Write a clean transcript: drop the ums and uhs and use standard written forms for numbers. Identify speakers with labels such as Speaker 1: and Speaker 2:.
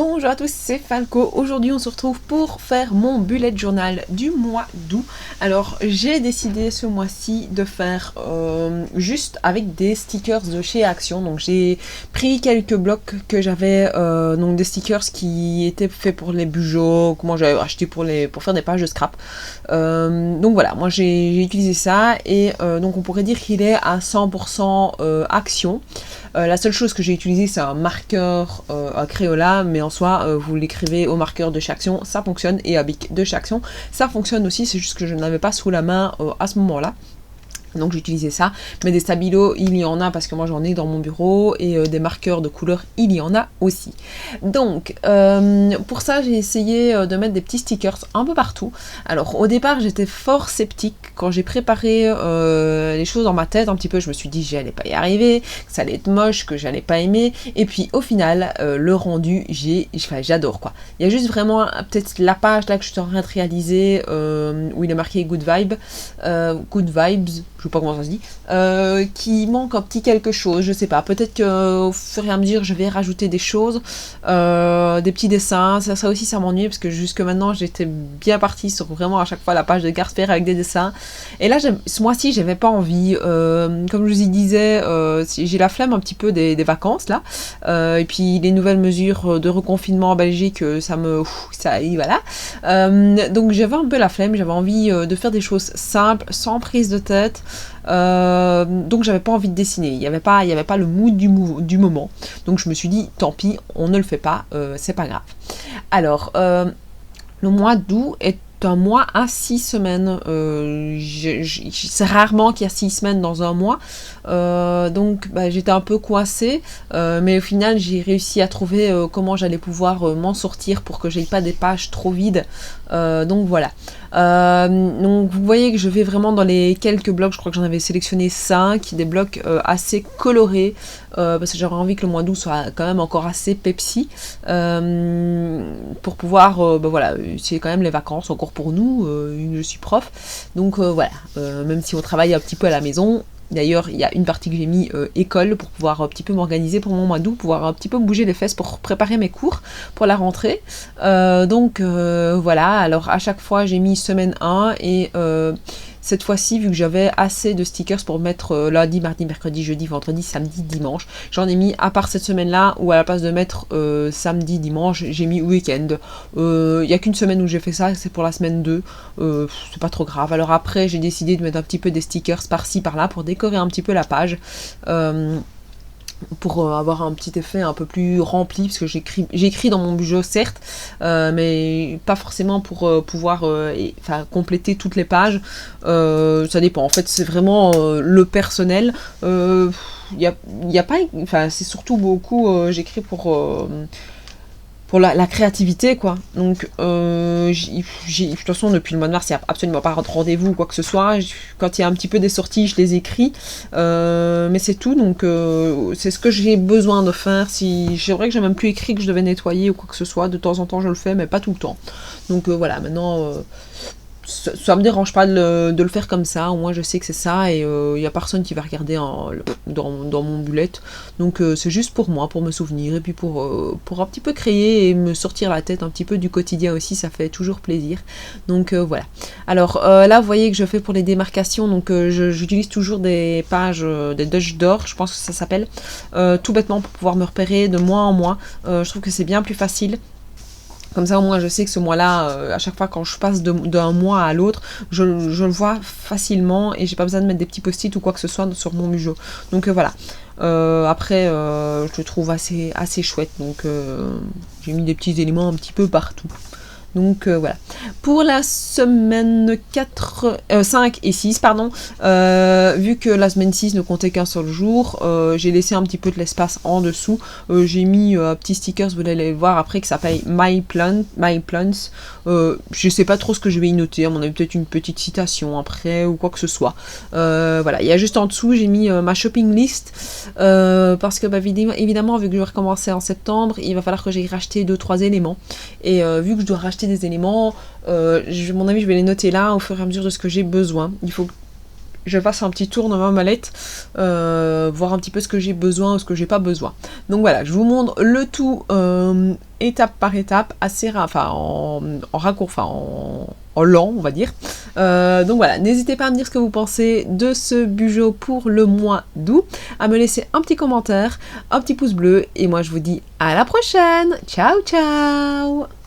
Speaker 1: Bonjour à tous, c'est Falco. Aujourd'hui on se retrouve pour faire mon bullet journal du mois d'août. Alors j'ai décidé ce mois-ci de faire juste avec des stickers de chez Action. Donc j'ai pris quelques blocs que j'avais, donc des stickers qui étaient faits pour les bujots, comment j'avais acheté pour faire des pages de scrap. Donc voilà, moi j'ai utilisé ça et donc on pourrait dire qu'il est à 100% Action. La seule chose que j'ai utilisé c'est un marqueur à Crayola, mais en soi vous l'écrivez au marqueur de chez Action, ça fonctionne, et à Bic de chez Action, ça fonctionne aussi, c'est juste que je n'avais pas sous la main à ce moment-là. Donc j'ai utilisé ça, mais des stabilos il y en a parce que moi j'en ai dans mon bureau, et des marqueurs de couleur il y en a aussi. Donc pour ça j'ai essayé de mettre des petits stickers un peu partout. Alors au départ j'étais fort sceptique quand j'ai préparé les choses dans ma tête un petit peu, je me suis dit j'allais pas y arriver, que ça allait être moche, que j'allais pas aimer, et puis au final le rendu j'adore quoi. Il y a juste vraiment peut-être la page là que je suis en train de réaliser où il est marqué good vibes, je sais pas comment ça se dit, qui manque un petit quelque chose, je sais pas, peut-être qu'au fur et à mesure je vais rajouter des choses, des petits dessins, ça aussi ça m'ennuie parce que jusque maintenant j'étais bien partie sur vraiment à chaque fois la page de carte faire avec des dessins, et là ce mois-ci j'avais pas envie, comme je vous y disais, j'ai la flemme un petit peu des vacances là, et puis les nouvelles mesures de reconfinement en Belgique, voilà, donc j'avais un peu la flemme, j'avais envie de faire des choses simples, sans prise de tête. Donc j'avais pas envie de dessiner, il y avait pas le mood du moment, donc je me suis dit tant pis, on ne le fait pas, c'est pas grave. Alors le mois d'août est un mois à 6 semaines, c'est rarement qu'il y a 6 semaines dans un mois, donc j'étais un peu coincée, mais au final j'ai réussi à trouver comment j'allais pouvoir m'en sortir pour que j'aie pas des pages trop vides, donc voilà. Donc vous voyez que je vais vraiment dans les quelques blocs, je crois que j'en avais sélectionné 5, des blocs assez colorés, parce que j'aurais envie que le mois d'août soit quand même encore assez Pepsi, pour pouvoir, voilà, c'est quand même les vacances encore pour nous, je suis prof, donc voilà, même si on travaille un petit peu à la maison. D'ailleurs, il y a une partie que j'ai mis école pour pouvoir un petit peu m'organiser pour mon mois d'août, pouvoir un petit peu bouger les fesses pour préparer mes cours pour la rentrée. Donc voilà, alors à chaque fois j'ai mis semaine 1 et cette fois-ci, vu que j'avais assez de stickers pour mettre lundi, mardi, mercredi, jeudi, vendredi, samedi, dimanche, j'en ai mis, à part cette semaine-là, où à la place de mettre samedi, dimanche, j'ai mis week-end. Il n'y a qu'une semaine où j'ai fait ça, c'est pour la semaine 2, c'est pas trop grave. Alors après, j'ai décidé de mettre un petit peu des stickers par-ci, par-là, pour décorer un petit peu la page. Pour avoir un petit effet un peu plus rempli, parce que j'écris dans mon budget certes, mais pas forcément pour pouvoir compléter toutes les pages, ça dépend, en fait c'est vraiment le personnel, y a pas, c'est surtout beaucoup, j'écris pour la créativité quoi, donc de toute façon depuis le mois de mars il n'y a absolument pas de rendez-vous ou quoi que ce soit, quand il y a un petit peu des sorties je les écris, mais c'est tout, donc c'est ce que j'ai besoin de faire. Si c'est vrai que j'ai même plus écrit que je devais nettoyer ou quoi que ce soit, de temps en temps je le fais mais pas tout le temps, donc voilà, maintenant ça me dérange pas de le faire comme ça, au moins je sais que c'est ça, et il n'y a personne qui va regarder dans mon bullet, donc c'est juste pour moi, pour me souvenir, et puis pour un petit peu créer et me sortir la tête un petit peu du quotidien aussi, ça fait toujours plaisir, donc voilà. Alors là vous voyez que je fais pour les démarcations, donc j'utilise toujours des pages, des Dutch d'or, je pense que ça s'appelle, tout bêtement pour pouvoir me repérer de mois en mois, je trouve que c'est bien plus facile. Comme ça au moins je sais que ce mois-là, à chaque fois quand je passe d'un mois à l'autre, je le vois facilement et j'ai pas besoin de mettre des petits post-it ou quoi que ce soit sur mon museau. Donc voilà. Après, je le trouve assez chouette. Donc j'ai mis des petits éléments un petit peu partout. Donc voilà. Pour la semaine 5 et 6, pardon, vu que la semaine 6 ne comptait qu'un seul jour, j'ai laissé un petit peu de l'espace en dessous. J'ai mis un petit stickers, vous allez le voir après, qui s'appelle My Plants. Je sais pas trop ce que je vais y noter, à mon avis peut-être une petite citation après ou quoi que ce soit. Voilà, il y a juste en dessous, j'ai mis ma shopping list, parce que évidemment, vu que je vais recommencer en septembre, il va falloir que j'aille racheter 2-3 éléments. Et vu que je dois racheter des éléments, mon avis je vais les noter là au fur et à mesure de ce que j'ai besoin. Il faut je fasse un petit tour dans ma mallette, voir un petit peu ce que j'ai besoin ou ce que j'ai pas besoin. Donc voilà, je vous montre le tout étape par étape, en raccourci, en lent, on va dire. Donc voilà, n'hésitez pas à me dire ce que vous pensez de ce Bujo pour le mois d'août, à me laisser un petit commentaire, un petit pouce bleu, et moi je vous dis à la prochaine. Ciao ciao.